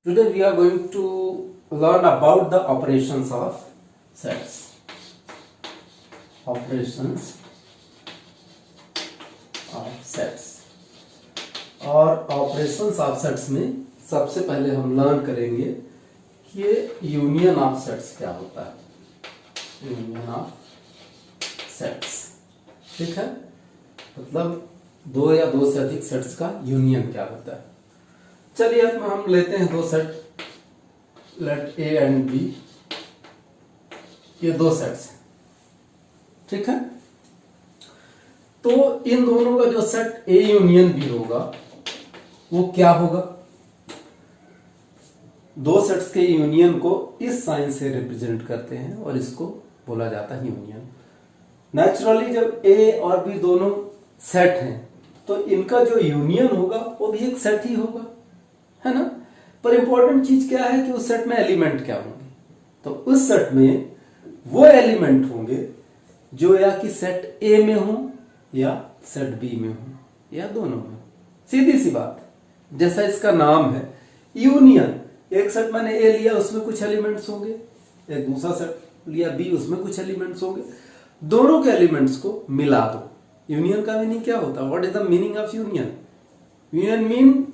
Today we are going to learn about the operations of sets. Operations of sets. और operations of sets में सबसे पहले हम learn करेंगे कि ये यूनियन ऑफ सेट्स क्या होता है. यूनियन ऑफ सेट्स, ठीक है, मतलब दो या दो से अधिक सेट्स का यूनियन क्या होता है. चलिए अब हम लेते हैं दो set, let A and B. ये दो सेट्स हैं, ठीक है. तो इन दोनों का जो सेट ए यूनियन बी होगा वो क्या होगा. दो सेट्स के यूनियन को इस साइन से रिप्रेजेंट करते हैं और इसको बोला जाता है यूनियन. नेचुरली जब ए और बी दोनों सेट हैं तो इनका जो यूनियन होगा वो भी एक सेट ही होगा, है ना. पर इंपॉर्टेंट चीज क्या है कि उस सेट में एलिमेंट क्या होंगे. तो उस सेट में वो एलिमेंट होंगे जो या कि सेट ए में हो या सेट बी में हो या दोनों में. सीधी सी बात, जैसा इसका नाम है यूनियन. एक सेट मैंने ए लिया, उसमें कुछ एलिमेंट्स होंगे, एक दूसरा सेट लिया बी, उसमें कुछ एलिमेंट्स होंगे. दोनों के एलिमेंट्स को मिला दो. यूनियन का मीनिंग क्या होता है? What is the meaning of union? Union mean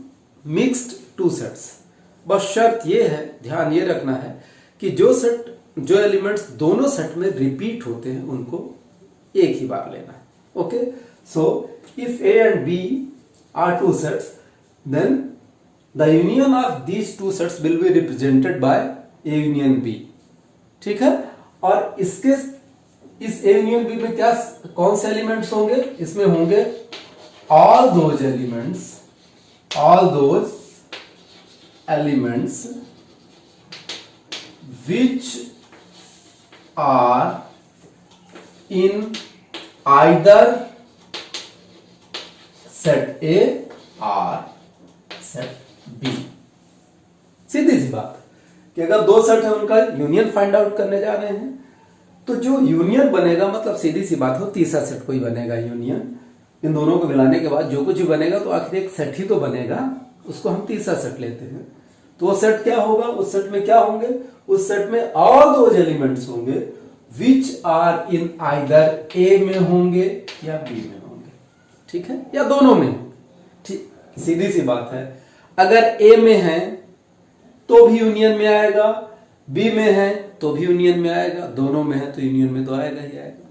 mixed two sets. बस शर्त ये है, ध्यान ये रखना है कि जो एलिमेंट्स दोनों सेट में रिपीट होते हैं उनको एक ही बार लेना है. Okay, so if A and B are two sets then the union of these two sets will be represented by A union B. ठीक है. और इस ए यूनियन बी में क्या कौन से एलिमेंट्स होंगे? इसमें होंगे all those elements which are in either set A or set B. सीधी सी बात कि अगर दो सेट है उनका यूनियन फाइंड आउट करने जा रहे हैं तो जो यूनियन बनेगा, मतलब सीधी सी बात हो, तीसरा सेट कोई बनेगा यूनियन. इन दोनों को मिलाने के बाद जो कुछ भी बनेगा तो आखिर एक सेट ही तो बनेगा, उसको हम तीसरा सेट लेते हैं. तो वो सेट क्या होगा? उस सेट में क्या होंगे? उस सेट में ऑल दोज एलिमेंट्स होंगे विच आर इन आइदर ए में होंगे या बी में होंगे. ठीक है, या दोनों में. ठीक, सीधी सी बात है. अगर ए में है तो भी यूनियन में आएगा, बी में है तो भी यूनियन में आएगा, दोनों में है तो यूनियन में तो आएगा ही आएगा.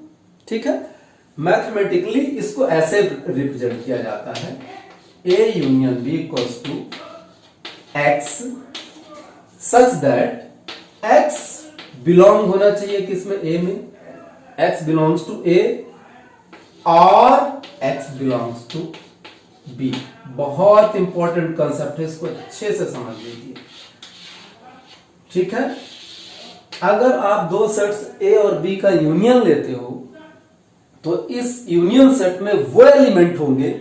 ठीक है. मैथमेटिकली इसको ऐसे रिप्रेजेंट किया जाता है, A union B equals to x such that x belong होना चाहिए किसमें? ए में. एक्स बिलोंग्स टू ए और एक्स बिलोंग्स टू बी. बहुत इंपॉर्टेंट कंसेप्ट है, इसको अच्छे से समझ लीजिए. ठीक है. अगर आप दो सेट्स ए और बी का यूनियन लेते हो तो इस यूनियन सेट में वो एलिमेंट होंगे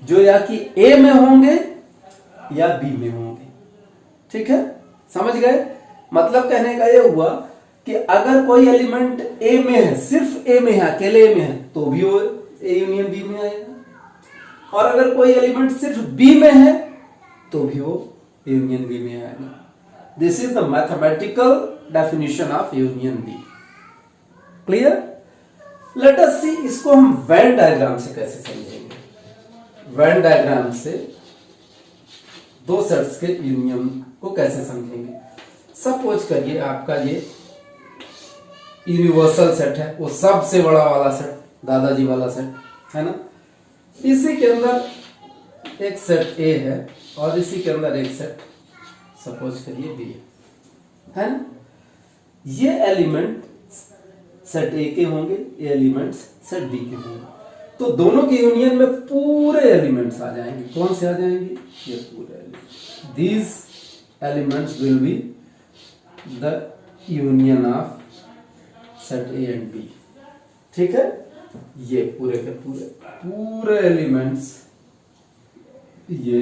जो या कि ए में होंगे या बी में होंगे. ठीक है, समझ गए? मतलब कहने का ये हुआ कि अगर कोई एलिमेंट ए में है, सिर्फ ए में है, अकेले ए में है, तो भी वो ए यूनियन बी में आएगा. और अगर कोई एलिमेंट सिर्फ बी में है तो भी वो ए यूनियन बी में आएगा. This is the mathematical definition of union B. Clear? Let us see इसको हम वेन डायग्राम से कैसे समझेंगे. वेन डायग्राम से दो सेट्स के यूनियन को कैसे समझेंगे. सपोज करिए आपका ये यूनिवर्सल सेट है, वो सबसे बड़ा वाला सेट, दादाजी वाला सेट है ना. इसी के अंदर एक सेट ए है और इसी के अंदर एक सेट सपोज करिए बी है ना. ये एलिमेंट सेट ए के होंगे, ये एलिमेंट्स सेट बी के होंगे. तो दोनों के यूनियन में पूरे एलिमेंट्स आ जाएंगे. कौन से आ जाएंगे? ये पूरे elements. These elements will be the union of set A and B. ठीक है. ये पूरे के पूरे एलिमेंट्स ये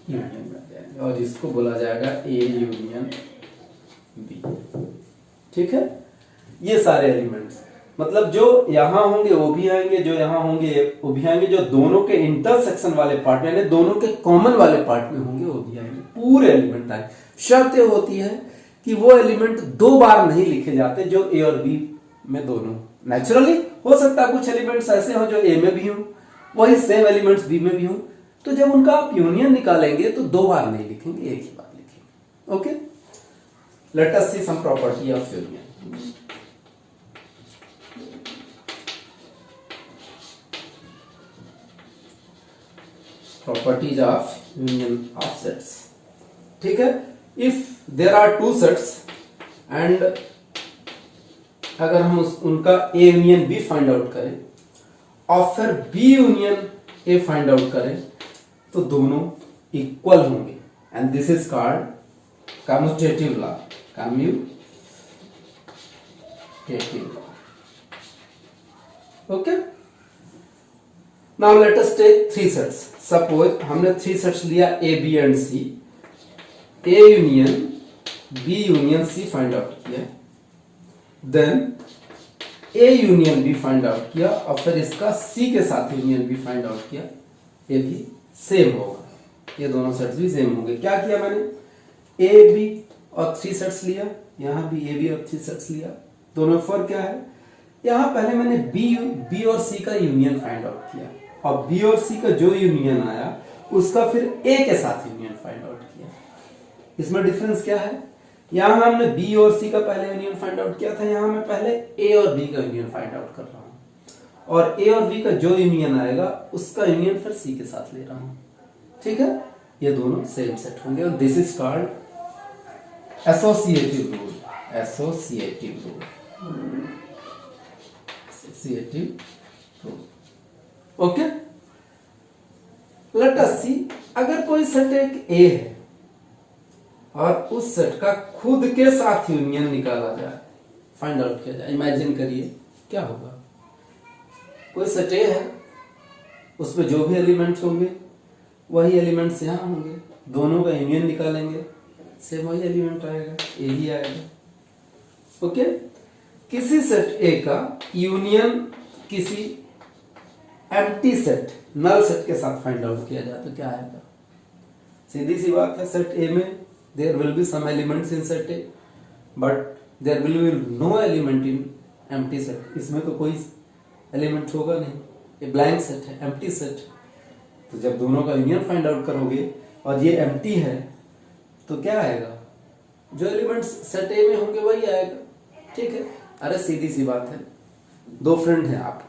यूनियन में आ जाएंगे और इसको बोला जाएगा ए यूनियन बी. ठीक है. ये सारे एलिमेंट्स, मतलब जो यहां होंगे वो भी आएंगे, जो यहां होंगे वो भी आएंगे, जो दोनों के इंटरसेक्शन वाले पार्ट में, यानी दोनों के कॉमन वाले पार्ट में होंगे वो भी आएंगे. पूरे एलिमेंट आए। शर्त ये होती है कि वो एलिमेंट दो बार नहीं लिखे जाते जो ए और बी में दोनों। नेचुरली हो सकता है कुछ एलिमेंट्स ऐसे हो जो ए में भी हो, वही सेम एलिमेंट्स बी में भी हो, तो जब उनका आप यूनियन निकालेंगे तो दो बार नहीं लिखेंगे, एक ही बार लिखेंगे। Okay, let us see some property of union. Properties of union of sets. ठीक है, if there are two sets and अगर हम उनका A union B find out करें और फिर B union A find out करें तो दोनों इक्वल होंगे and this is called commutative law. Commutative law. Okay, now let us take three sets. Suppose हमने थ्री सेट्स लिया A B and C, A union B union C find out किया, then A union B find out किया और फिर इसका सी के साथ union B find out किया, ये भी सेम होगा, ये दोनों सेट्स भी सेम होंगे। क्या किया मैंने, ए बी और थ्री सेट्स लिया, यहां भी ए बी और थ्री सेट्स लिया, दोनों में फर्क क्या है, यहां पहले मैंने बी और सी का यूनियन फाइंड आउट किया और बी और सी का जो यूनियन आया उसका फिर ए के साथ यूनियन फाइंड आउट किया। इसमें डिफरेंस क्या है, यहां हमने बी और सी का पहले यूनियन फाइंड आउट किया था, यहां मैं पहले ए और बी का यूनियन फाइंड आउट कर रहा हूं और ए और बी का जो यूनियन आएगा उसका यूनियन फिर सी के साथ ले रहा हूं। ठीक है, ये दोनों सेम सेट होंगे और this is called associative rule. Associative rule. Okay, let us see, अगर कोई सेट एक ए है और उस सेट का खुद के साथ यूनियन निकाला जाए, फाइंड आउट किया जाए, इमेजिन करिए क्या होगा। कोई सेट ए है, उसमें जो भी एलिमेंट्स होंगे वही एलिमेंट्स यहां होंगे, दोनों का यूनियन निकालेंगे, सेम वही एलिमेंट आएगा, ए ही आएगा। ओके, किसी सेट ए का यूनियन किसी एम्प्टी सेट, नल सेट के साथ फाइंड आउट किया जाए तो क्या आएगा, सीधी सी बात है, सेट ए में there will be some elements in set A but there will be no element in empty set. इसमें तो कोई एलिमेंट होगा नहीं, ये ब्लैंक सेट है, एम्प्टी सेट। तो जब दोनों का यूनियन फाइंड आउट करोगे और ये एम्प्टी है तो क्या आएगा, जो एलिमेंट्स सेट ए में होंगे वही आएगा। ठीक है, अरे सीधी सी बात है, दो फ्रेंड हैं आप,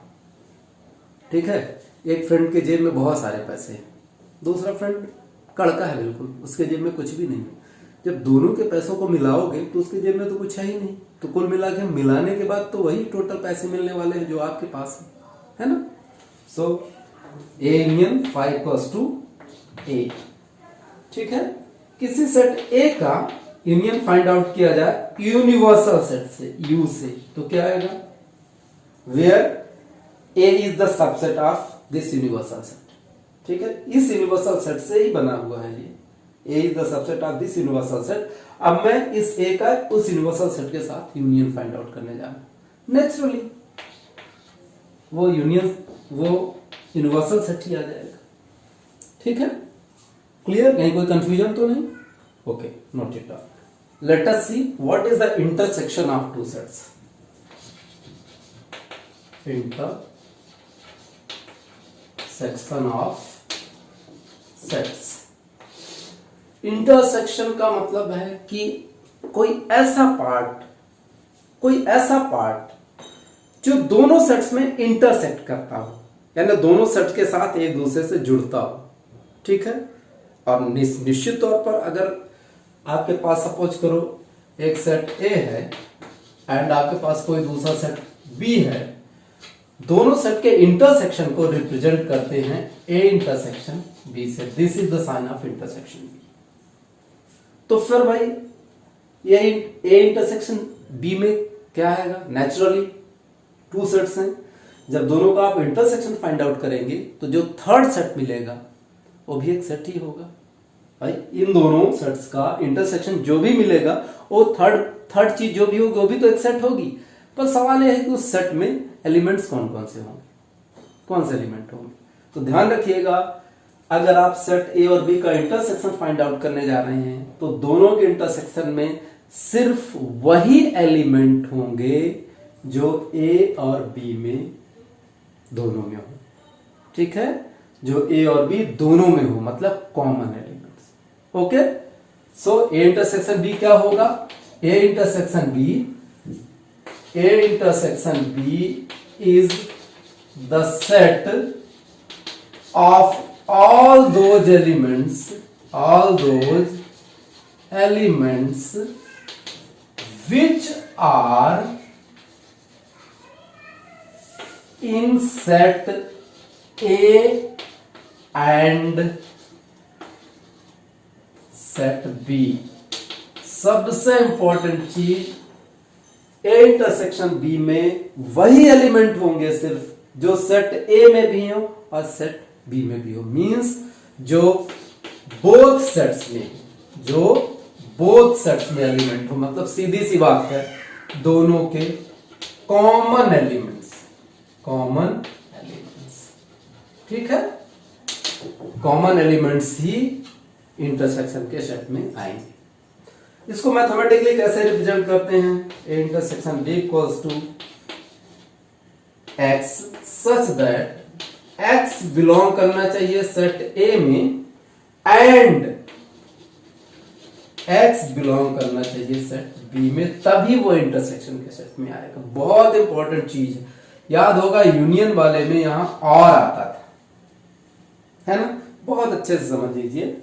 ठीक है, एक फ्रेंड के जेब में बहुत सारे पैसे हैं, दूसरा फ्रेंड कड़का है बिल्कुल, उसके जेब में कुछ भी नहीं। जब दोनों के पैसों को मिलाओगे तो उसके जेब में तो कुछ है ही नहीं, तो कुल मिला के मिलाने के बाद तो वही टोटल पैसे मिलने वाले हैं जो आपके पास है ना। सो ए यूनियन 5 > ए। ठीक है, किसी सेट ए का यूनियन फाइंड आउट किया जाए यूनिवर्सल सेट से, यू से, तो क्या आएगा, where A is the subset of this universal set. ठीक है, इस यूनिवर्सल सेट से ही बना हुआ है ये, A is the subset of this universal set. अब मैं इस ए का उस यूनिवर्सल सेट के साथ यूनियन फाइंड आउट करने जा रहा हूं, नेचुरली वो यूनिवर्सल सेट ही आ जाएगा। ठीक है, क्लियर, कहीं कोई कंफ्यूजन तो नहीं। Okay, note it down. Let us see what is the intersection of two sets. Intersection of sets. Intersection का मतलब है कि कोई ऐसा पार्ट जो दोनों सेट्स में इंटरसेक्ट करता हो, यानी दोनों सेट के साथ एक दूसरे से जुड़ता हो। ठीक है, और निश्चित तौर पर अगर आपके पास सपोज करो एक सेट ए है एंड आपके पास कोई दूसरा सेट बी है, दोनों सेट के इंटरसेक्शन को रिप्रेजेंट करते हैं ए इंटरसेक्शन बी से। This is the sign of intersection B. तो फिर भाई ये ए इंटरसेक्शन बी में क्या आएगा, नेचुरली टू सेट्स हैं, जब दोनों का आप इंटरसेक्शन फाइंड आउट करेंगे तो जो थर्ड सेट मिलेगा वो भी एक सेट ही होगा। भाई इन दोनों सेट्स का इंटरसेक्शन जो भी मिलेगा वो थर्ड चीज जो भी होगी वो भी तो एक सेट होगी। पर सवाल यह है कि उस सेट में एलिमेंट्स कौन कौन से होंगे, कौन से एलिमेंट होंगे। तो ध्यान रखिएगा, अगर आप सेट ए और बी का इंटरसेक्शन फाइंड आउट करने जा रहे हैं तो दोनों के इंटरसेक्शन में सिर्फ वही एलिमेंट होंगे जो ए और बी में दोनों में हो। ठीक है, जो ए और बी दोनों में हो, मतलब common elements. Okay, so A intersection B क्या होगा? A intersection B is the set of all those elements which are in set A and set B। सबसे इंपॉर्टेंट चीज, ए इंटरसेक्शन बी में वही एलिमेंट होंगे सिर्फ जो सेट ए में भी हो और सेट बी में भी हो। मींस जो बोथ सेट्स में एलिमेंट हो, मतलब सीधी सी बात है, दोनों के कॉमन एलिमेंट्स। ठीक है, कॉमन एलिमेंट्स ही इंटरसेक्शन के सेट में आएंगे। इसको मैथमेटिकली कैसे रिप्रेजेंट करते हैं? A intersection B equals to x such that x belong करना चाहिए सेट ए में एंड एक्स बिलोंग करना चाहिए सेट बी में, तभी वो इंटरसेक्शन के सेट में आएगा। बहुत इंपॉर्टेंट चीज है, याद होगा यूनियन वाले में यहां और आता था, है ना? बहुत अच्छे से समझ लीजिए,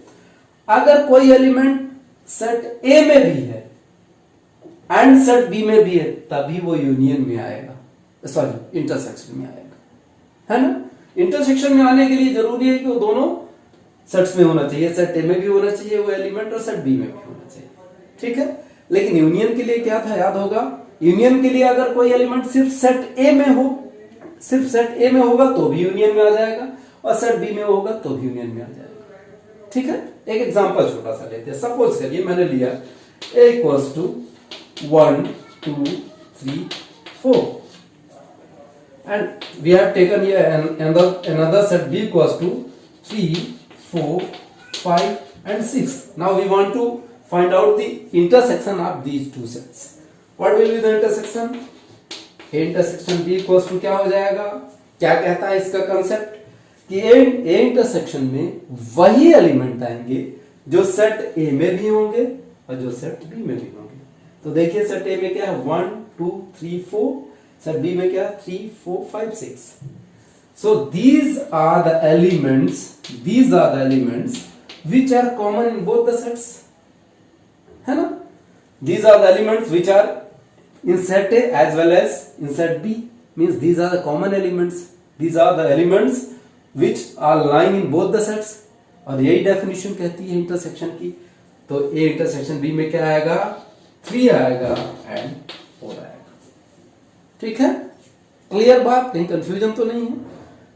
अगर कोई एलिमेंट सेट ए में भी है एंड सेट बी में भी है, तभी वो यूनियन में आएगा, सॉरी इंटरसेक्शन में आएगा, है ना? इंटरसेक्शन में आने के लिए जरूरी है कि वो दोनों सेट्स में होना चाहिए, सेट ए में भी होना चाहिए वो एलिमेंट और सेट बी में भी होना चाहिए। ठीक है, लेकिन यूनियन के लिए क्या था, याद होगा? यूनियन के लिए अगर कोई एलिमेंट सिर्फ सेट ए में हो, सिर्फ सेट ए में होगा तो भी यूनियन में आ जाएगा, और सेट बी में होगा तो भी यूनियन में आ जाएगा। ठीक है, एक एग्जांपल छोटा सा लेते हैं। सपोज करिए मैंने लिया a equals to 1 2 3 4 and we have taken here another set b equals to 3 4 5 and 6. Now we want to find out the intersection of these two sets. What will be the intersection? A intersection b equals to क्या हो जाएगा? क्या कहता है इसका concept कि A intersection में वही एलिमेंट आएंगे जो सेट ए में भी होंगे और जो सेट बी में भी होंगे। तो देखिए सेट ए में क्या है 1 2 3 4, सेट बी में क्या 3 4 5 6। So these are the elements which are common in both the sets, है ना? These are the elements which are in set A as well as in set B, means these are the common elements, these are the elements which are lying in both the sets। और यही definition कहती है intersection की। तो A intersection B में क्या आएगा? 3 आएगा एंड 4 आएगा। ठीक है, क्लियर बात, कहीं कंफ्यूजन तो नहीं है?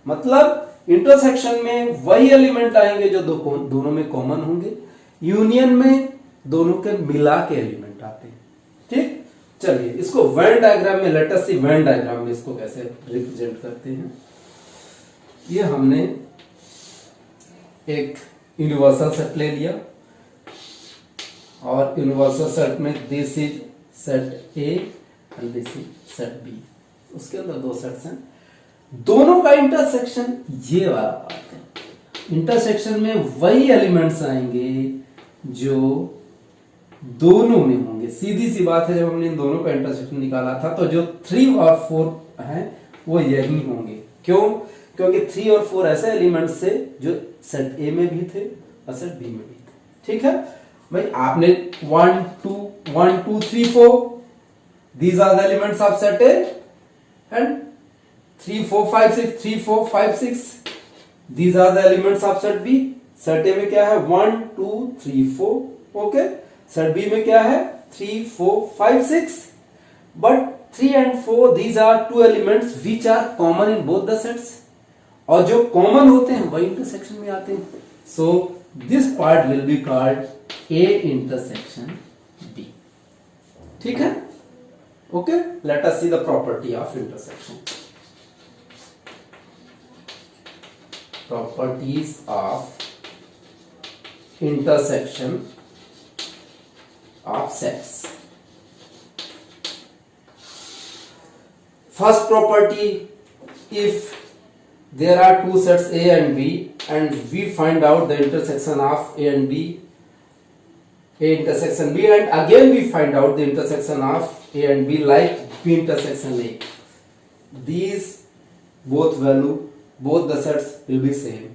मतलब इंटरसेक्शन में वही एलिमेंट आएंगे जो दोनों में कॉमन होंगे, यूनियन में दोनों के मिला के एलिमेंट आते हैं। ठीक, चलिए इसको वेन डायग्राम में, लेट अस सी वेन डायग्राम में इसको कैसे रिप्रेजेंट करते हैं। ये हमने एक यूनिवर्सल सेट ले लिया और यूनिवर्सल सेट में this is set A and this is set B, उसके अंदर दो सेट्स हैं, दोनों का इंटरसेक्शन ये वाला बात है। इंटरसेक्शन में वही एलिमेंट्स आएंगे जो दोनों में होंगे। सीधी सी बात है, जब हमने इन दोनों का इंटरसेक्शन निकाला था तो जो 3 और 4 हैं वो यही होंगे। क्यों? क्योंकि 3 और 4 ऐसे एलिमेंट्स थे जो सेट ए में भी थे और सेट बी में भी थे। ठीक है भाई, आपने 1 2 3 4 these are the elements of set A and 3 4 5 6 3 4 5 6 these are the elements of set B। Set A में क्या है 1 2 3 4, ओके। सेट B में क्या है 3 4 5 6, but 3 and 4 these are two elements which are common in both the sets, और जो common होते हैं वही इंटरसेक्शन में आते हैं। So this part will be called A intersection B. ठीक है, okay. Let us see the property of intersection. properties of intersection of sets. First property, if there are two sets A and B and we find out the intersection of A and B, A intersection B, and again we find out the intersection of A and B like B intersection A, these both value, both the sets will be same.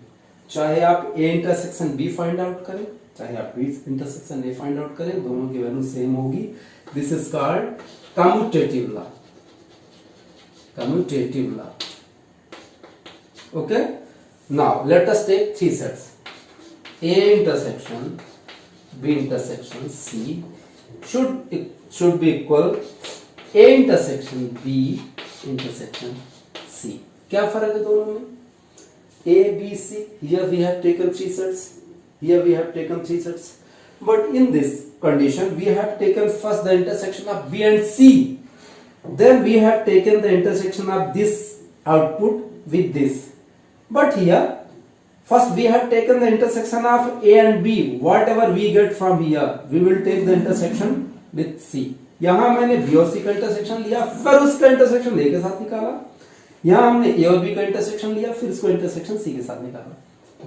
चाहे आप A intersection B find out करें, चाहे आप B intersection A find out करें, दोनों की value same होगी. This is called commutative law. Commutative law. Okay. Now let us take three sets. A intersection B intersection C should be equal A intersection B intersection C. क्या फर्क है दोनों में? A, B, C. Here we have taken three sets. Here we have taken three sets. But in this condition, we have taken first the intersection of B and C. Then we have taken the intersection of this output with this. But here, first we have taken the intersection of A and B. Whatever we get from here, we will take the intersection with C. यहाँ मैंने B और C का intersection लिया, फिर उसका intersection A के साथ निकाला. यहाँ हमने A और B का इंटरसेक्शन लिया, फिर इसको इंटरसेक्शन C के साथ निकाला.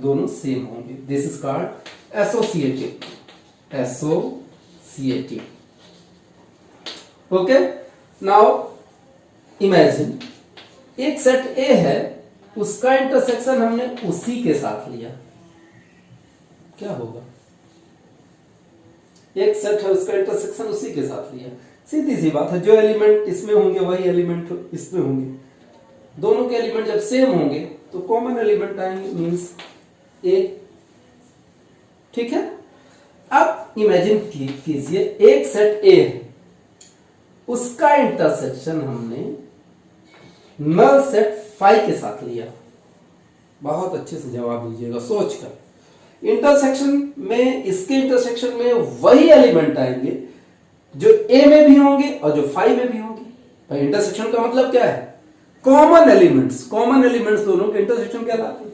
दोनों सेम होंगे. This is called associative. Associative. Okay. Now imagine एक सेट A है, उसका इंटरसेक्शन हमने उसी के साथ लिया, क्या होगा? एक सेट है, उसका इंटरसेक्शन उसी के साथ लिया. सीधी सी बात है, जो एलिमेंट इसमें होंगे वही एलिमेंट इसमें होंगे. दोनों के एलिमेंट जब सेम होंगे तो कॉमन एलिमेंट आएंगे, मींस A. ठीक है. अब इमेजिन कीजिए एक सेट A है, उसका इंटरसेक्शन हमने नल सेट फाई के साथ लिया. बहुत अच्छे से जवाब दीजिएगा सोचकर. इंटरसेक्शन में, इसके इंटरसेक्शन में वही एलिमेंट आएंगे जो A में भी होंगे और जो फाई में भी होंगे. भाई इंटरसेक्शन का मतलब क्या है? Common elements. कॉमन एलिमेंट्स दोनों के इंटरसेक्शन कहलाते हैं.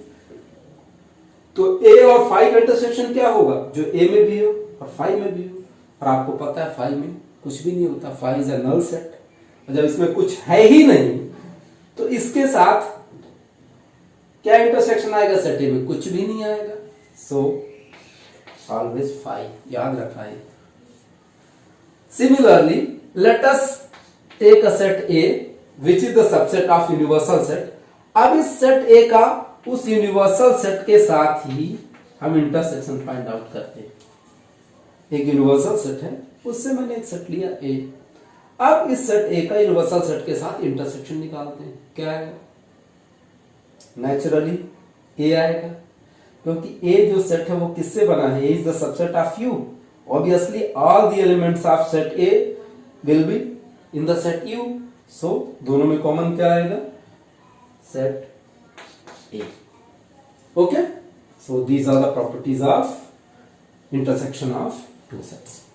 तो A और फाई का इंटरसेक्शन क्या होगा? जो A में भी हो और फाई में भी हो. और आपको पता है फाई में कुछ भी नहीं होता. Phi is a null set. जब इसमें कुछ है ही नहीं तो इसके साथ क्या इंटरसेक्शन आएगा? सेट A में कुछ भी नहीं आएगा. So always phi. याद रखना है. Similarly let us take a set A which is the subset of universal set. अब इस सेट A का उस यूनिवर्सल सेट के साथ ही हम इंटरसेक्शन फाइंड आउट करते हैं. एक यूनिवर्सल सेट है, उससे मैंने एक सेट लिया A. अब इस सेट A का यूनिवर्सल सेट के साथ इंटरसेक्शन निकालते हैं. क्या आएगा? नेचुरली A आएगा, क्योंकि A जो सेट है वो किससे बना है? A is the subset of U. Obviously all the elements of set A will be in the set U. So दोनों में कॉमन क्या आएगा? Set A. Okay, so these are the properties of intersection of two sets.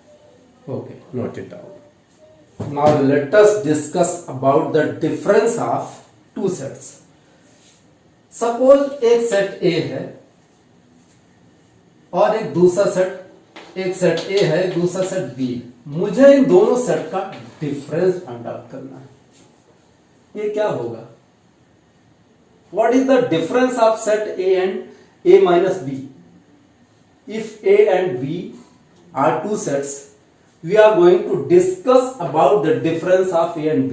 Okay, note it down. Now let us discuss about the difference of two sets. Suppose एक set A है और एक दूसरा set, एक set A है, दूसरा set B. मुझे इन दोनों सेट का डिफरेंस फाइंड आउट करना है. ये क्या होगा? What is the difference of set A and A minus B? If A and B are two sets, we are going to discuss about the difference of A and B.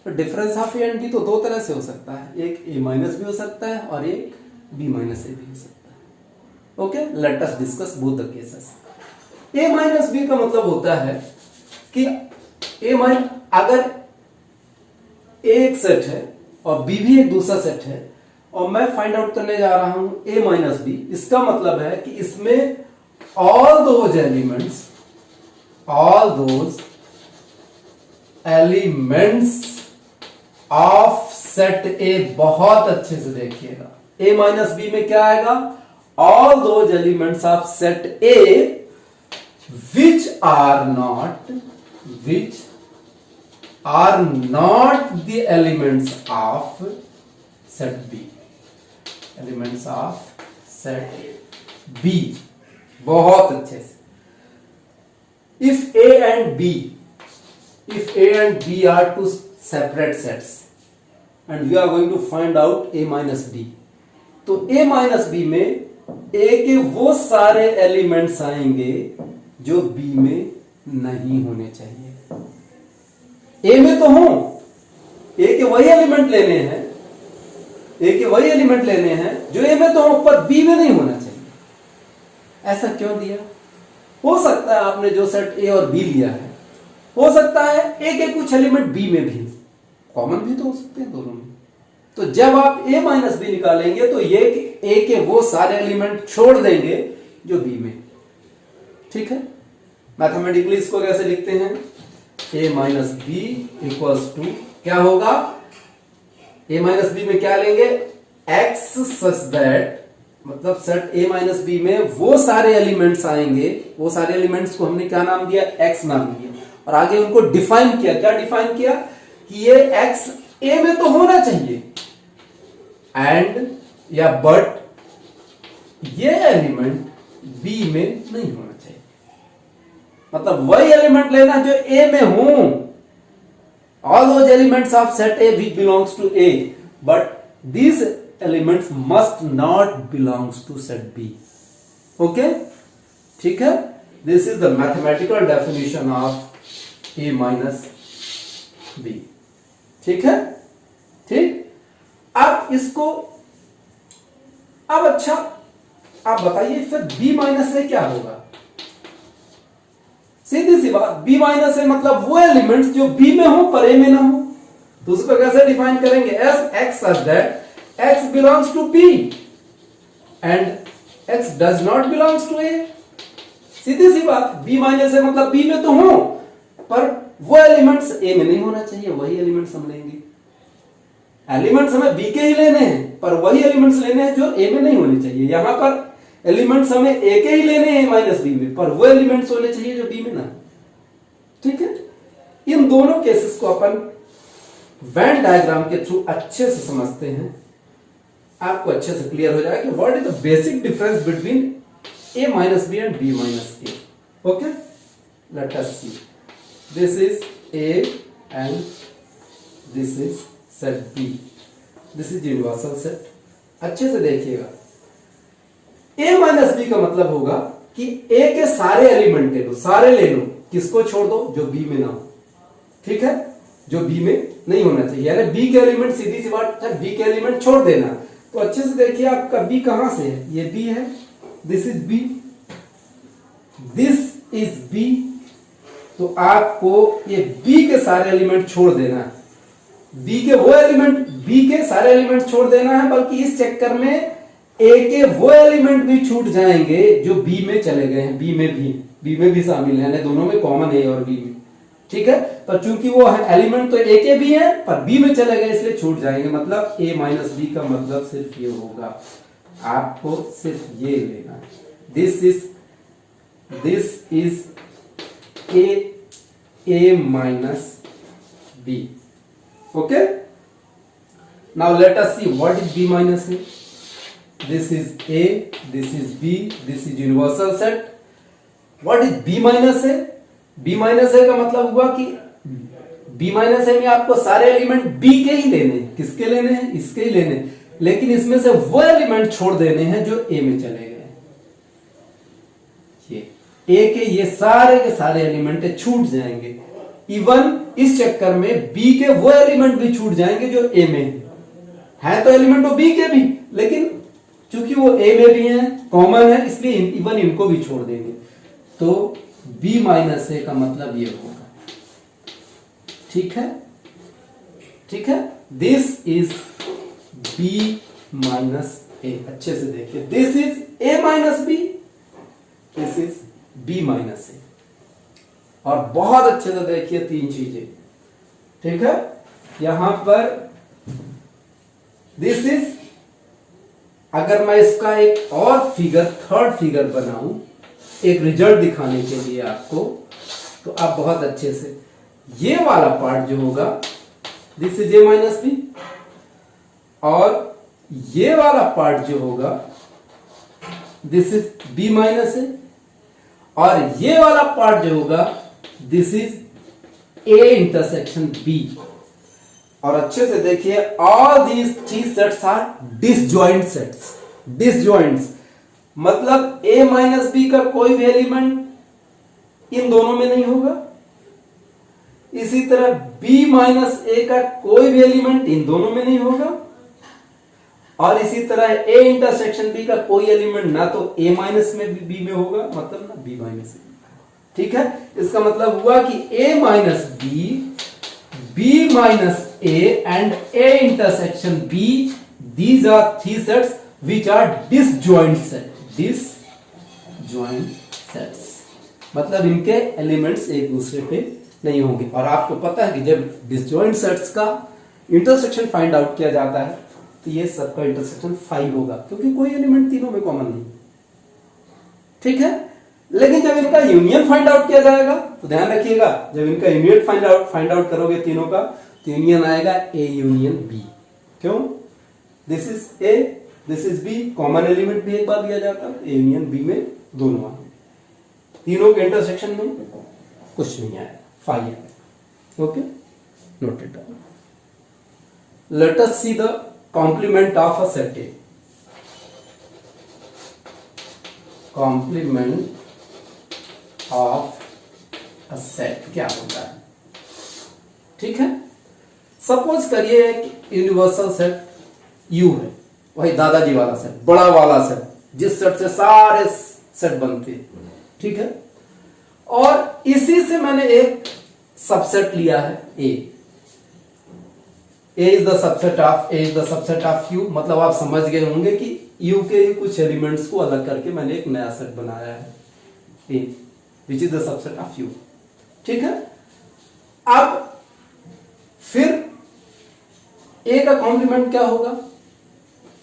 तो difference of A and B तो दो तरह से हो सकता है. एक A minus भी हो सकता है और एक B माइनस A भी हो सकता है. Okay, let us discuss both the cases. A minus B का मतलब होता है कि A माइनस, अगर A एक सेट है और B भी एक दूसरा सेट है और मैं फाइंड आउट करने जा रहा हूं A माइनस B, इसका मतलब है कि इसमें all those elements of set A, बहुत अच्छे से देखिएगा. A माइनस B में क्या आएगा? all those elements of set A which are not the elements of set B. Elements of set B. बहुत अच्छे से। If A and B are two separate sets and we are going to find out A minus B, तो A minus B में ए के वो सारे elements आएंगे जो बी में नहीं होने चाहिए। ए में तो हो, ए के वही एलिमेंट लेने हैं, ए के वही एलिमेंट लेने हैं जो ए में तो हो पर बी में नहीं होना चाहिए। ऐसा क्यों दिया? हो सकता है आपने जो सेट ए और बी लिया है, हो सकता है ए के कुछ एलिमेंट बी में भी, कॉमन भी तो हो सकते हैं दोनों में। तो जब आप ए माइनस बी निकालेंगे तो ये ए के वो सारे एलिमेंट छोड़ देंगे जो बी में। ठीक है, मैथमेटिकली इसको कैसे लिखते हैं? ए माइनस बी इक्वल्स टू क्या होगा? ए माइनस बी में क्या लेंगे? एक्स सच दैट, मतलब सेट ए माइनस बी में वो सारे एलिमेंट्स आएंगे, वो सारे एलिमेंट्स को हमने क्या नाम दिया? एक्स नाम दिया। और आगे उनको डिफाइन किया। क्या डिफाइन किया? कि ये एक्स ए में तो होना चाहिए एंड या बट ये एलिमेंट बी में नहीं होना चाहिए। मतलब वही एलिमेंट लेना जो ए में हो। All those elements of set A which belongs to A, but these elements must not belongs to set B. Okay, ठीक है। This is the mathematical definition of A minus B. ठीक है, ठीक। अब इसको, अब अच्छा आप बताइए फिर बी माइनस ए क्या होगा? सीधी सी बात, बी माइनस ए मतलब वो एलिमेंट्स जो बी में हो पर ए में ना हो। तो उसको कैसे डिफाइन करेंगे? As x such that x belongs to B and x does not belongs to A. सीधी सी बात, बी माइनस ए मतलब बी में तो हो पर वो एलिमेंट्स ए में नहीं होना चाहिए। वही एलिमेंट्स हम लेंगे। एलिमेंट्स हमें बी के ही लेने हैं पर वही एलिमेंट्स लेने हैं जो ए में नहीं होने चाहिए। यहां पर एलिमेंट्स हमें ए के ही लेने हैं माइनस बी में, पर वो एलिमेंट्स होने चाहिए जो बी में ना। ठीक है, इन दोनों केसेस को अपन वेन डायग्राम के थ्रू अच्छे से समझते हैं। आपको अच्छे से क्लियर हो जाएगा कि what is the basic difference between A minus B and B minus A. Okay, let us see. This is A and this is set B. This is universal set. अच्छे से देखिएगा, ए माइनस बी का मतलब होगा कि ए के सारे element ले लो, सारे ले लो, किसको छोड़ दो? जो बी में ना हो। ठीक है, जो बी में नहीं होना चाहिए, यानी बी के एलिमेंट, सीधी सी बात है, बी के एलिमेंट छोड़ देना। तो अच्छे से देखिए आपका बी कहां से है? ये बी है, this is B, this is B. तो आपको ये बी के सारे एलिमेंट छोड़ देना है। बी के वो एलिमेंट, बी के सारे एलिमेंट छोड़ देना है, बल्कि इस चक्कर में ए के वो एलिमेंट भी छूट जाएंगे जो बी में चले गए हैं। बी में भी शामिल है, दोनों में कॉमन ए और बी में। ठीक है, पर चूंकि वो एलिमेंट तो ए के भी है पर बी में चले गए इसलिए छूट जाएंगे। मतलब ए माइनस बी का मतलब सिर्फ ये होगा, आपको सिर्फ ये लेना। This is A minus B. Okay, now let us see what is B minus A. This is A, this is B, this is universal set. What is B minus A? B minus A का मतलब हुआ कि B minus A में आपको सारे element B के ही लेने हैं। किसके लेने हैं? इसके ही लेने हैं, लेकिन इसमें से वो एलिमेंट छोड़ देने हैं जो A में चले गए। ये A के ये सारे के सारे एलिमेंट छूट जाएंगे। इवन इस चक्कर में बी के वो एलिमेंट भी छूट जाएंगे जो ए में है। तो एलिमेंट वो बी के भी, लेकिन चूंकि वो ए में भी हैं, कॉमन है, इसलिए इवन इनको भी छोड़ देंगे। तो बी माइनस ए का मतलब ये होगा। ठीक है, ठीक है, this is B minus A. अच्छे से देखिए, this is A minus B, this is B minus A. और बहुत अच्छे से देखिए तीन चीजें। ठीक है, यहां पर दिस इज, अगर मैं इसका एक और फिगर, थर्ड फिगर बनाऊं एक रिजल्ट दिखाने के लिए आपको, तो आप बहुत अच्छे से ये वाला पार्ट जो होगा, this is A minus B, और ये वाला पार्ट जो होगा this is B minus A, और ये वाला पार्ट जो होगा this is A intersection B. और अच्छे से देखिए all these three sets are disjoint sets. Disjoints मतलब a माइनस बी का कोई भी एलिमेंट इन दोनों में नहीं होगा, इसी तरह b माइनस ए का कोई भी एलिमेंट इन दोनों में नहीं होगा, और इसी तरह a इंटरसेक्शन b का कोई एलिमेंट ना तो a माइनस में b में होगा, मतलब ना b माइनस ए। ठीक है, इसका मतलब हुआ कि a minus b minus a and a intersection b, these are three sets which are disjoint set। disjoint sets मतलब इनके एलिमेंट्स एक दूसरे पे नहीं होंगे। और आपको पता है कि जब डिसजॉइंट सेट्स का इंटरसेक्शन फाइंड आउट किया जाता है तो ये सबका इंटरसेक्शन 5 होगा, क्योंकि कोई एलिमेंट तीनों में कॉमन नहीं। ठीक है, लेकिन जब इनका यूनियन फाइंड आउट किया जाएगा तो ध्यान रखिएगा, जब इनका यूनियन फाइंड आउट करोगे तीनों का तो यूनियन आएगा ए यूनियन बी। क्यों? This is A, this is B, common element भी एक बार दिया जाता है, ए यूनियन बी में दोनों आए, तीनों के इंटरसेक्शन में कुछ नहीं आया, 5 आया। Okay, noted down. Let us see the complement of a set A. Complement of a set क्या होता है? ठीक है, सपोज करिए एक यूनिवर्सल सेट यू है, वही दादाजी वाला सेट, बड़ा वाला सेट, जिस सेट से सारे सेट बनते हैं। ठीक है, और इसी से मैंने एक सबसेट लिया है A is the subset of U. मतलब आप समझ गए होंगे कि यू के कुछ एलिमेंट्स को अलग करके मैंने एक नया सेट बनाया है A, which is the subset of U. ठीक है, अब फिर ए का कॉम्प्लीमेंट क्या होगा?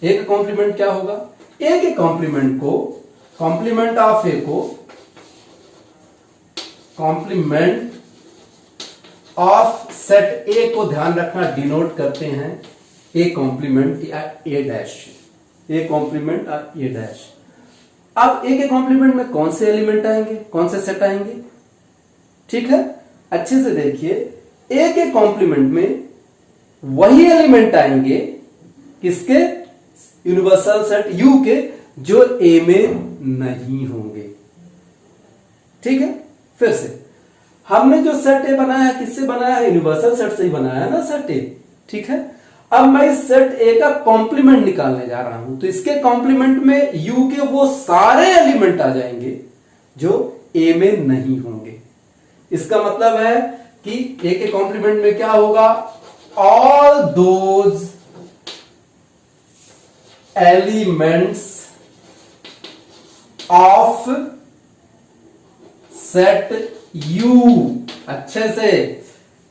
ए का कॉम्प्लीमेंट क्या होगा? ए के कॉम्प्लीमेंट को, कॉम्प्लीमेंट ऑफ ए को, कॉम्प्लीमेंट ऑफ सेट ए को ध्यान रखना डिनोट करते हैं ए कॉम्प्लीमेंट या ए डैश, ए कॉम्प्लीमेंट और ए डैश। अब ए के कॉम्प्लीमेंट में कौन से एलिमेंट आएंगे, कौन से सेट आएंगे? ठीक है, अच्छे से देखिए, ए के कॉम्प्लीमेंट में वही एलिमेंट आएंगे किसके? यूनिवर्सल सेट यू के, जो ए में नहीं होंगे। ठीक है, फिर से हमने जो सेट ए बनाया है किससे बनाया है? यूनिवर्सल सेट से ही बनाया है ना सेट ए। ठीक है, अब मैं इस सेट ए का कॉम्प्लीमेंट निकालने जा रहा हूं, तो इसके कॉम्प्लीमेंट में यू के वो सारे एलिमेंट आ जाएंगे जो ए में नहीं होंगे। इसका मतलब है कि ए के कॉम्प्लीमेंट में क्या होगा? All those elements of set U. अच्छे से,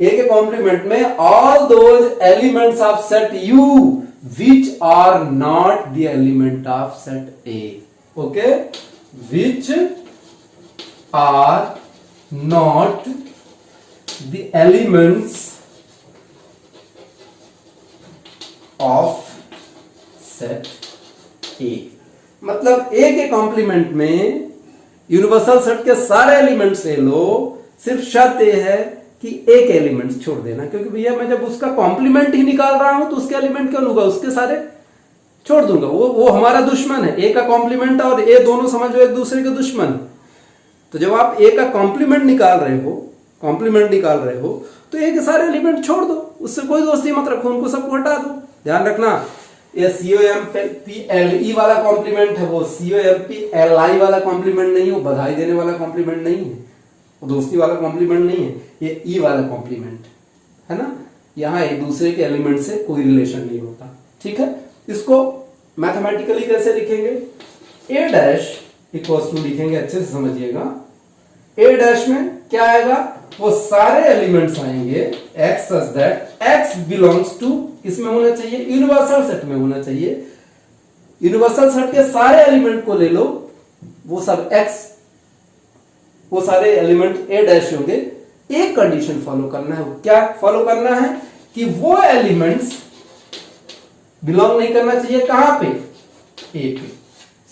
ए के कॉम्प्लीमेंट में all those elements of set U which are not the element of set A. Okay, which are not the elements of set A. मतलब A के complement में universal set के सारे elements ले लो, सिर्फ शर्त यह है कि एक एलिमेंट छोड़ देना, क्योंकि भैया मैं जब उसका कॉम्प्लीमेंट ही निकाल रहा हूं तो उसके एलिमेंट क्यों लूंगा, उसके सारे छोड़ दूंगा। वो हमारा दुश्मन है। ए का कॉम्प्लीमेंट और ए दोनों समझो एक दूसरे के दुश्मन। तो जब आप ए का कॉम्प्लीमेंट निकाल रहे हो तो ए के सारे एलिमेंट छोड़ दो, उससे कोई दोस्ती मत रखो, उनको सबको हटा दो। ध्यान रखना, ये COMPLE वाला कॉम्प्लीमेंट है, वो COMPLI वाला कॉम्प्लीमेंट नहीं है, वो बधाई देने वाला कॉम्प्लीमेंट नहीं है, वो दोस्ती वाला कॉम्प्लीमेंट नहीं है, ये ई वाला कॉम्प्लीमेंट है ना। यहां एक दूसरे के एलिमेंट से कोई रिलेशन नहीं होता। ठीक है, इसको मैथमेटिकली कैसे लिखेंगे? ए डैश इक्वल्स टू लिखेंगे, अच्छे से समझिएगा। ए डैश में क्या आएगा? वो सारे एलिमेंट्स आएंगे x such that x belongs to, किसमें होना चाहिए? यूनिवर्सल सेट में होना चाहिए। यूनिवर्सल सेट के सारे एलिमेंट को ले लो, वो सब x, वो सारे एलिमेंट ए डैश होंगे। एक कंडीशन फॉलो करना है, क्या फॉलो करना है? कि वो एलिमेंट्स बिलोंग नहीं करना चाहिए कहां पे, ए पे।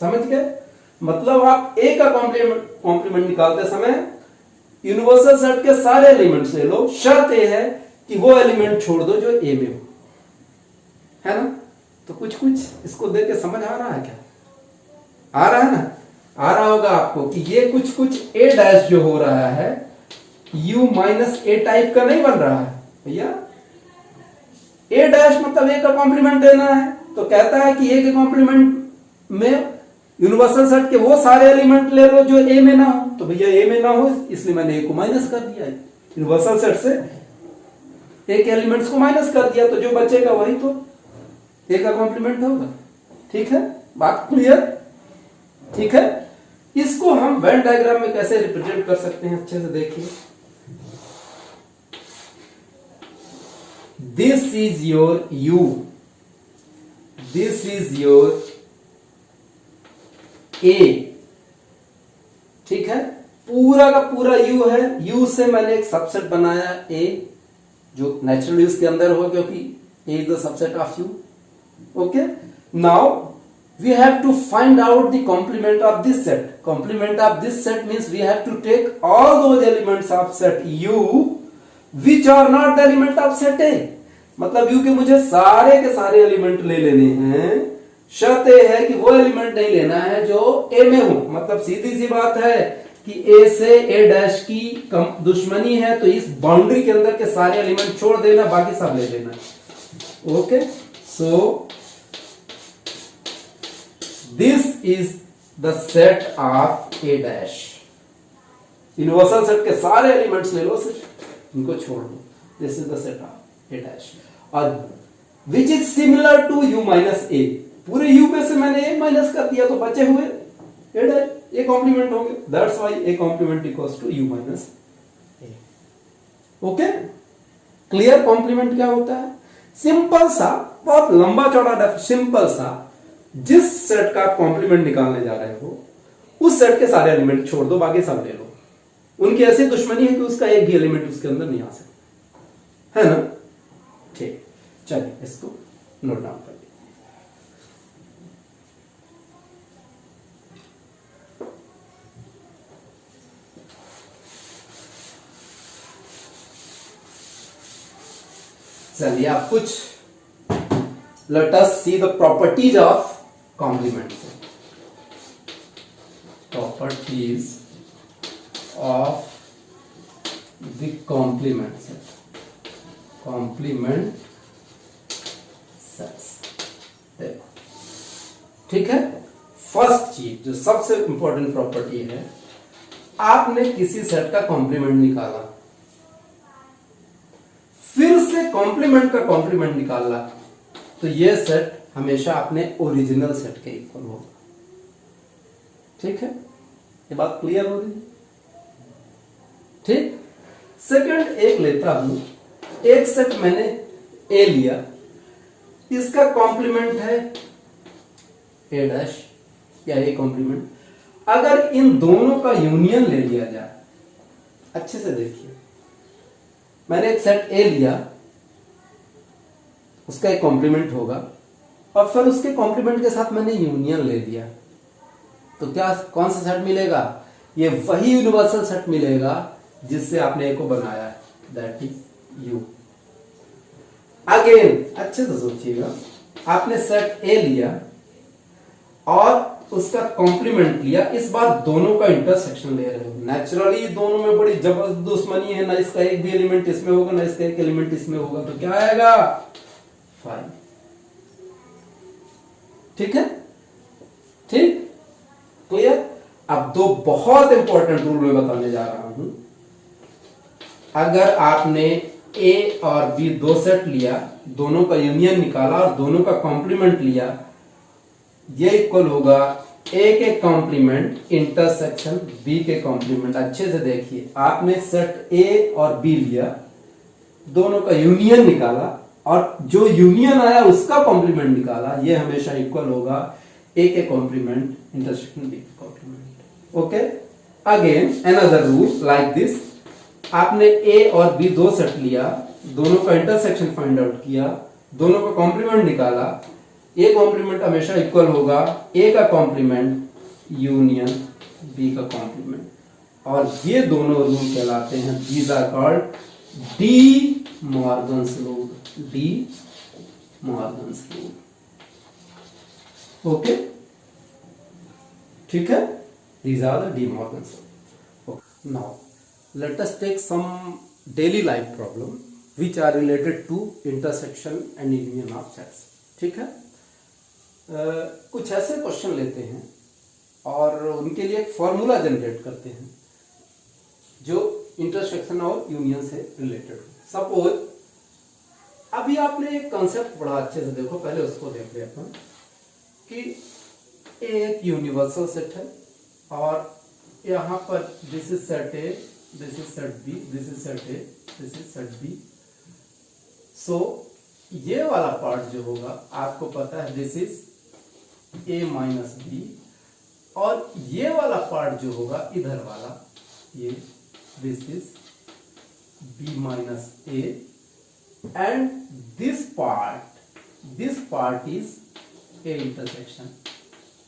समझ गए? मतलब आप ए का कॉम्प्लीमेंट निकालते समय यूनिवर्सल सेट के सारे एलिमेंट्स ले लो, शर्त ये है कि वो एलिमेंट छोड़ दो जो ए में हो, है ना? तो कुछ कुछ इसको देख के समझ आ रहा है क्या? आ रहा है ना? आ रहा होगा आपको कि ये कुछ कुछ ए डैश जो हो रहा है यू माइनस ए टाइप का नहीं बन रहा है भैया। ए डैश मतलब ए का कॉम्प्लीमेंट देना है, तो कहता है कि ए के कॉम्प्लीमेंट में यूनिवर्सल सेट के वो सारे एलिमेंट ले लो जो ए में ना हो। तो भैया ए में ना हो इसलिए मैंने ए को माइनस कर दिया, यूनिवर्सल सेट से ए के एलिमेंट्स को माइनस कर दिया, तो जो बचेगा वही तो ए का कॉम्प्लीमेंट होगा। ठीक है, बात क्लियर? ठीक है, इसको हम वेन डायग्राम में कैसे रिप्रेजेंट कर सकते हैं अच्छे से देखिए। This is your U, this is your A, ठीक है, पूरा का पूरा यू है। यू से मैंने एक सबसेट बनाया ए, जो नेचुरल यूज के अंदर हो क्योंकि A is the subset of U. Okay, now we have to find out the complement of this set. Complement of this set means we have to take all those elements of set U which are not the element of set A. मतलब U के मुझे सारे के सारे element ले लेने हैं, शर्त यह है कि वो एलिमेंट नहीं लेना है जो A में हो। मतलब सीधी सी बात है कि A से A डैश की दुश्मनी है, तो इस बाउंड्री के अंदर के सारे एलिमेंट छोड़ देना, बाकी सब ले लेना। Okay, so this is the set of A dash. Universal set के सारे एलिमेंट्स ले लो, सिर्फ इनको छोड़ दो। This is the set of A dash और which is similar to U minus A। पूरे U में से मैंने A माइनस कर दिया तो बचे हुए A dash, A कॉम्प्लीमेंट होंगे। That's why A complement equals to U minus A। Okay, clear? Complement क्या होता है? सिंपल सा, बहुत लंबा चौड़ा, सिंपल सा, जिस सेट का कॉम्प्लीमेंट निकालने जा रहे हो उस सेट के सारे एलिमेंट छोड़ दो, बाकी सब ले लो। उनकी ऐसी दुश्मनी है कि उसका एक भी एलिमेंट उसके अंदर नहीं आ सकता, है ना? ठीक, चलिए इसको नोट डाउन कर लीजिए। चलिए आप कुछ let us see the properties of complement set. Properties of the complement set. Complement sets. देखो, ठीक है। फर्स्ट चीज जो सबसे इंपॉर्टेंट प्रॉपर्टी है, आपने किसी सेट का कॉम्प्लीमेंट निकाला, फिर से कॉम्प्लीमेंट का कॉम्प्लीमेंट निकाला, तो ये सेट हमेशा अपने ओरिजिनल सेट के इक्वल होगा। ठीक है, ये बात क्लियर हो रही है? ठीक। सेकंड एक लेता हूं, एक सेट मैंने ए लिया, इसका कॉम्प्लीमेंट है ए डैश या ए कॉम्प्लीमेंट। अगर इन दोनों का यूनियन ले लिया जाए, अच्छे से देखिए, मैंने एक सेट ए लिया, उसका एक कॉम्प्लीमेंट होगा, और फिर उसके कॉम्प्लीमेंट के साथ मैंने यूनियन ले लिया, तो क्या कौन सा सेट मिलेगा? ये वही यूनिवर्सल सेट मिलेगा जिससे आपने ए को बनाया है, दैट इज यू। अगेन अच्छे से सोचिएगा, आपने सेट ए लिया और उसका कॉम्प्लीमेंट लिया, इस बार दोनों का इंटरसेक्शन ले रहे हो। नेचुरली दोनों में बड़ी जबरदस्त दुश्मनी है, ना इसका एक भी एलिमेंट इसमें होगा, ना इसका एक एलिमेंट इसमें होगा, तो क्या आएगा? 5। ठीक है, ठीक, क्लियर? अब दो बहुत इंपॉर्टेंट रूल मैं बताने जा रहा हूं। अगर आपने ए और बी दो सेट लिया, दोनों का यूनियन निकाला और दोनों का कॉम्प्लीमेंट लिया, ये इक्वल होगा ए के कॉम्प्लीमेंट इंटरसेक्शन बी के कॉम्प्लीमेंट। अच्छे से देखिए, आपने सेट ए और बी लिया, दोनों का यूनियन निकाला और जो यूनियन आया उसका कॉम्प्लीमेंट निकाला, ये हमेशा इक्वल होगा ए के कॉम्प्लीमेंट इंटरसेक्शन बी के complement. Okay, again another rule like this, आपने ए और बी दो सेट लिया, दोनों का इंटरसेक्शन फाइंड आउट किया, दोनों का कॉम्प्लीमेंट निकाला, ए कॉम्प्लीमेंट हमेशा इक्वल होगा ए का कॉम्प्लीमेंट यूनियन बी का कॉम्प्लीमेंट, और ये दोनों रूल कहलाते हैं, these are called De Morgan's rule, De Morgan's rule. Okay, ठीक है, these are the De Morgan's rule. Okay. Now let us take some daily life problem which are related to intersection and union of sets. ठीक है, कुछ ऐसे question लेते हैं और उनके लिए एक फॉर्मूला जनरेट करते हैं जो इंटरसेक्शन और यूनियन से रिलेटेड हो। सपोज अभी आपने एक कंसेप्ट बड़ा अच्छे से देखो, पहले उसको देख ले अपन कि एक यूनिवर्सल सेट है और यहाँ पर this is set A, this is set B, this is set A, this is set B. So ये वाला पार्ट जो होगा आपको पता है this is A minus B, और ये वाला पार्ट जो होगा इधर वाला ये this is B minus A, and this part is A intersection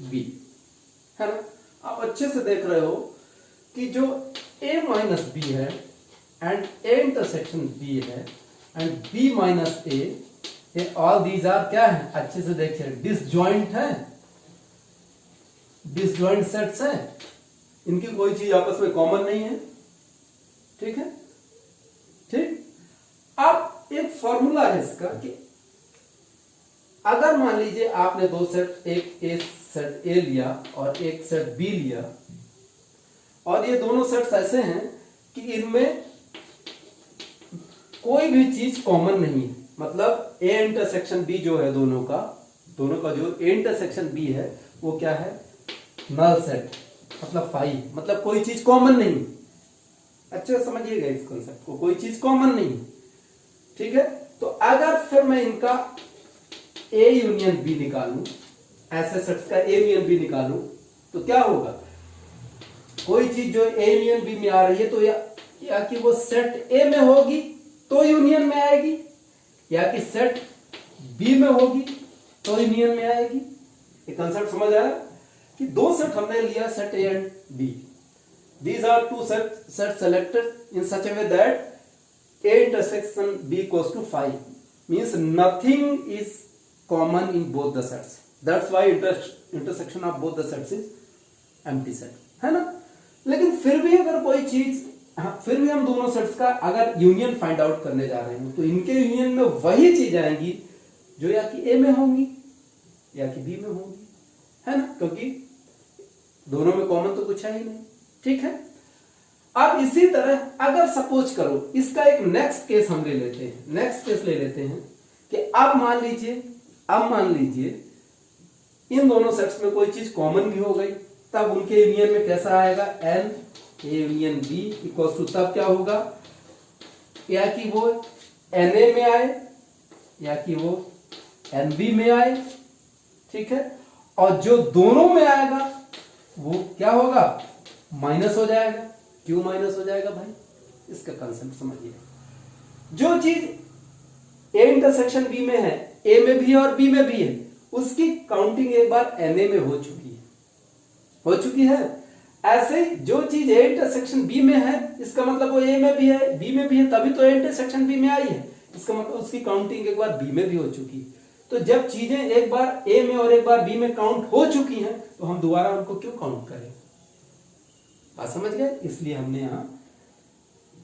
B, है ना। आप अच्छे से देख रहे हो कि जो a माइनस बी है एंड a इंटरसेक्शन b है and b minus a, all these are क्या है, अच्छे से देखिए डिसजॉइंट है, डिसजॉइंट सेट्स है, इनकी कोई चीज आपस में कॉमन नहीं है। ठीक है, ठीक। अब एक फॉर्मूला है इसका कि अगर मान लीजिए आपने दो सेट, एक सेट ए लिया और एक सेट बी लिया, और ये दोनों सेट्स ऐसे हैं कि इनमें कोई भी चीज कॉमन नहीं है, मतलब ए इंटरसेक्शन बी जो है दोनों का जो ए इंटरसेक्शन बी है वो क्या है, नल सेट, मतलब फाई, मतलब कोई चीज कॉमन नहीं। अच्छे से समझिएगा इस कंसेप्ट को, कोई चीज कॉमन नहीं। ठीक है, तो अगर फिर मैं इनका ए यूनियन बी निकालूं, ऐसे सेट्स का ए यूनियन बी निकालूं, तो क्या होगा, कोई चीज जो ए यूनियन बी में आ रही है तो या कि वो सेट ए में होगी तो यूनियन में आएगी, या कि सेट बी में होगी तो यूनियन में आएगी। ये कंसेप्ट समझ आया कि दो सेट हमने लिया, set A and B, these are two set selected in such a way that A intersection B equals to 5, means nothing is common in both the sets, that's why intersection of both the sets is empty set, है ना। लेकिन फिर भी अगर कोई चीज, फिर भी हम दोनों सेट्स का अगर यूनियन फाइंड आउट करने जा रहे हैं तो इनके यूनियन में वही चीज आएंगी जो या कि ए में होंगी या कि बी में होंगी, है ना, क्योंकि दोनों में कॉमन तो कुछ है ही नहीं। ठीक है, अब इसी तरह अगर सपोज करो इसका एक नेक्स्ट केस हम ले लेते हैं, नेक्स्ट केस ले लेते हैं कि अब मान लीजिए इन दोनों सेट्स में कोई चीज कॉमन भी हो गई, तब उनके यूनियन में कैसा आएगा, N A union B equals to, तब क्या होगा, या कि वो एन ए में आए या कि वो एन बी में आए। ठीक है, और जो दोनों में आएगा वो क्या होगा, माइनस हो जाएगा। क्यों माइनस हो जाएगा भाई, इसका कंसेप्ट समझिए। जो चीज ए इंटरसेक्शन बी में है, ए में भी है और बी में भी है, उसकी काउंटिंग एक बार एन ए में हो चुकी है। ऐसे जो चीज ए इंटरसेक्शन बी में है, इसका मतलब वो ए में भी है, बी में भी है, तभी तो ए इंटरसेक्शन बी में आई है, इसका मतलब उसकी काउंटिंग एक बार बी में भी हो चुकी है। तो जब चीजें एक बार ए में और एक बार बी में काउंट हो चुकी हैं, तो हम दोबारा उनको क्यों काउंट करें, बात समझ गए, इसलिए हमने यहां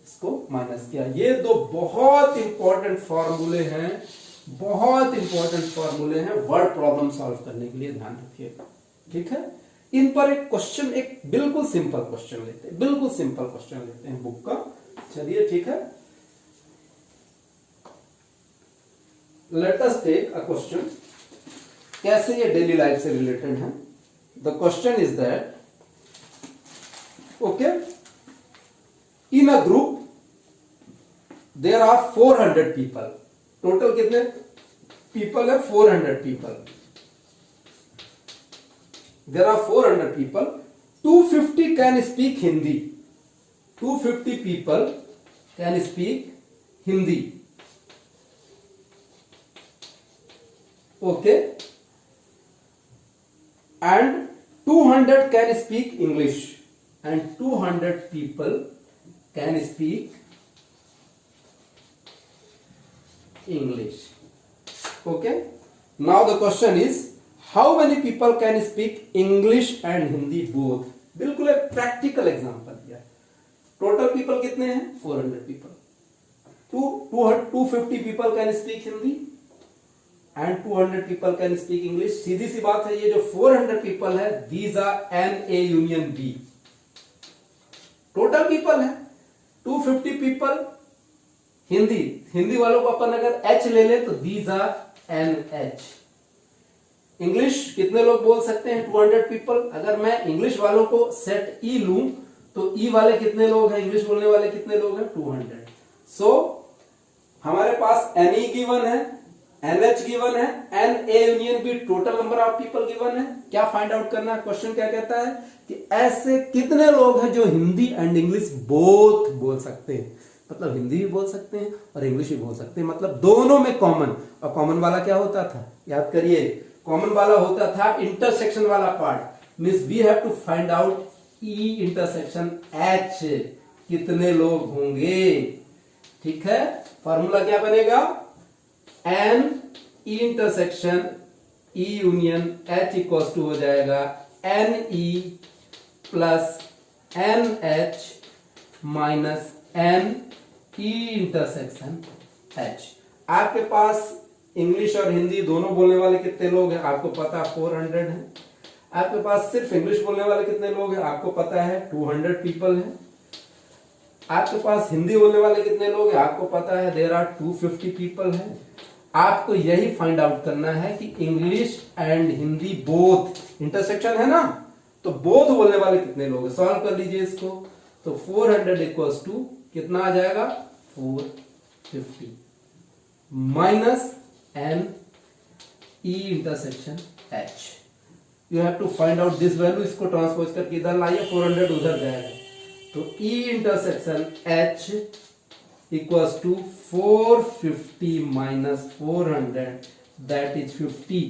इसको माइनस किया। ये दो बहुत इंपॉर्टेंट फॉर्मूले हैं, बहुत इंपॉर्टेंट फॉर्मूले हैं वर्ड प्रॉब्लम सॉल्व करने के लिए, ध्यान रखिएगा। ठीक है, इन पर एक क्वेश्चन, एक बिल्कुल सिंपल क्वेश्चन लेते हैं, बिल्कुल सिंपल क्वेश्चन लेते हैं बुक का। चलिए ठीक है, let us take a question, कैसे ये डेली लाइफ से रिलेटेड है। The question is that, okay, in a group there are 400 people, total कितने पीपल है, 400 people, there are 400 people, 250 can speak Hindi, 250 people can speak Hindi, okay, and 200 can speak English and 200 people can speak English. Okay, now the question is how many people can speak English and Hindi both. बिल्कुल एक practical example दिया. Total people कितने हैं? 400 people. 250 people can speak Hindi and 200 people can speak English. सीधी सी बात है, ये जो 400 people है, these are NA union B. Total people है 250 people. हिंदी वालों को अपन अगर H ले ले तो these are NH. इंग्लिश कितने लोग बोल सकते हैं? 200 पीपल. अगर मैं इंग्लिश वालों को सेट ई लूं तो ई वाले कितने लोग हैं? इंग्लिश बोलने वाले कितने लोग हैं? 200. सो हमारे पास NE गिवन है, NH गिवन है, NA union B total number of people given है. क्या फाइंड आउट करना है? क्वेश्चन क्या कहता है कि ऐसे कितने लोग हैं जो हिंदी एंड इंग्लिश बोथ बोल सकते हैं. मतलब हिंदी भी बोल सकते हैं और इंग्लिश भी बोल सकते हैं, मतलब दोनों में कॉमन. और कॉमन वाला क्या होता था? याद करिए, कॉमन वाला होता था इंटरसेक्शन वाला part. Means we have to find out E intersection H, कितने लोग होंगे. ठीक है, फॉर्मूला क्या बनेगा? N E intersection E union H equals to हो जाएगा N E plus N H minus N E intersection H. आपके पास इंग्लिश और हिंदी दोनों बोलने वाले कितने लोग हैं? आपको पता है 400 है. आपके पास सिर्फ इंग्लिश बोलने वाले कितने लोग हैं? आपको पता है 200 पीपल हैं. आपके पास हिंदी बोलने वाले कितने लोग हैं? आपको पता है देयर आर 250 पीपल हैं. आपको यही फाइंड आउट करना है कि English and Hindi both intersection है ना, तो बोथ बोलने वाले कितने लोग हैं. सॉल्व कर लीजिए इसको. तो 400 इक्वल्स टू कितना आ जाएगा? 450 minus N E intersection H. You have to find out this value. इसको ट्रांसपोज करके इधर लाइए, 400 उधर जाएगा. तो E intersection H equals to 450 minus 400, that is 50.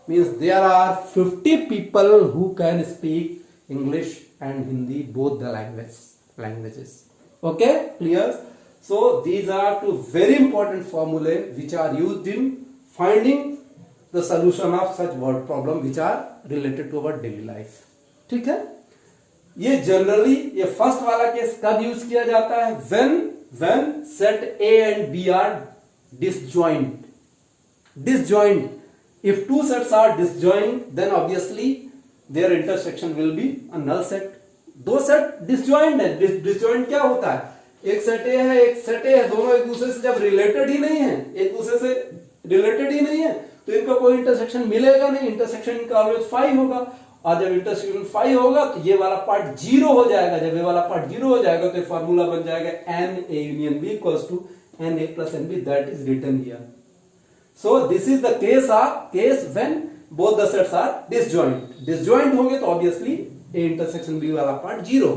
Means there are 50 people who can speak English and Hindi both the languages. Okay, clear? So these are two very important formulae which are used in finding the solution of such word problem which are related to our daily life. ठीक है, ये generally ये first वाला case कब use किया जाता है? when set A and B are disjoint. If two sets are disjoint, then obviously their intersection will be a null set. दो सेट डिसजॉइंट है. डिसजॉइंट क्या होता है? एक सेट ए है, एक सेट ए है, दोनों एक दूसरे से जब रिलेटेड ही नहीं है, एक दूसरे से रिलेटेड ही नहीं है, तो इनका कोई इंटरसेक्शन मिलेगा नहीं. इंटरसेक्शन इनका ऑलवेज 5 होगा. और जब इंटरसेक्शन 5 होगा तो ये वाला पार्ट 0 हो जाएगा. जब ये वाला पार्ट 0 हो जाएगा तो फॉर्मूला बन जाएगा N A union B equals to N A plus N B. That is written here. So this is the case when both the sets are disjoint होंगे तो ऑब्वियसली ए इंटरसेक्शन बी वाला part 0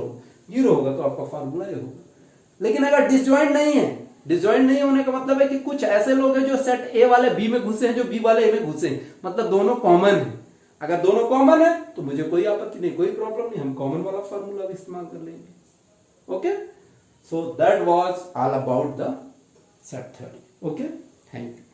होगा तो आपका formula ये होगा. लेकिन अगर डिसजॉइंट नहीं होने का मतलब है कि कुछ ऐसे लोग हैं जो सेट ए वाले बी में घुसे हैं, जो बी वाले ए में घुसे हैं, मतलब दोनों कॉमन है. अगर दोनों कॉमन है तो मुझे कोई आपत्ति नहीं, कोई प्रॉब्लम नहीं, हम कॉमन वाला फार्मूला भी इस्तेमाल कर लेंगे. Okay, so that was all about the set theory. Okay, thank you.